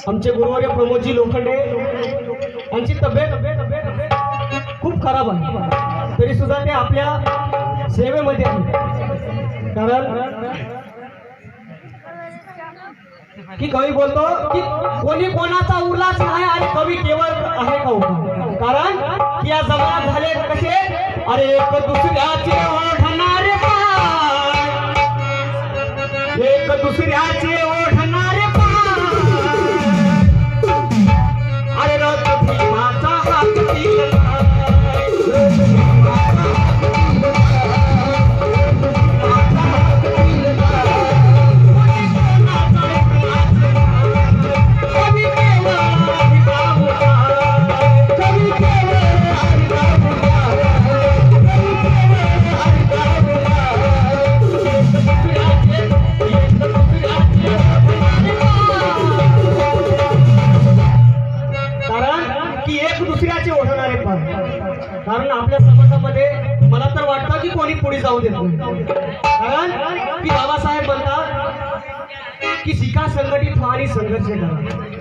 आमचे गुरुवर्य प्रमोदजी लोखंडे यांची तब्येत खूप खराब आहे, तरी सुद्धा ते आपल्या सेवेमध्ये आहेत. कारण की कवी बोलतो की कोणी कोणाचा उल्हास नाही आणि कवी केवळ आहे का. कारण की या जमान्यात झाले कसे, अरे एक दुसऱ्याचे ओढणारे पाय, एक दुसऱ्याचे ओढणारे पाय, अरे रथ भीमाचा हात दिला. कारण आपल्या समाजामध्ये मला तर वाटतं की कोणी पुढे जाऊ देत नाही. कारण की बाबासाहेब म्हणतात की शिका संघटित व्हा आणि संघर्ष करा.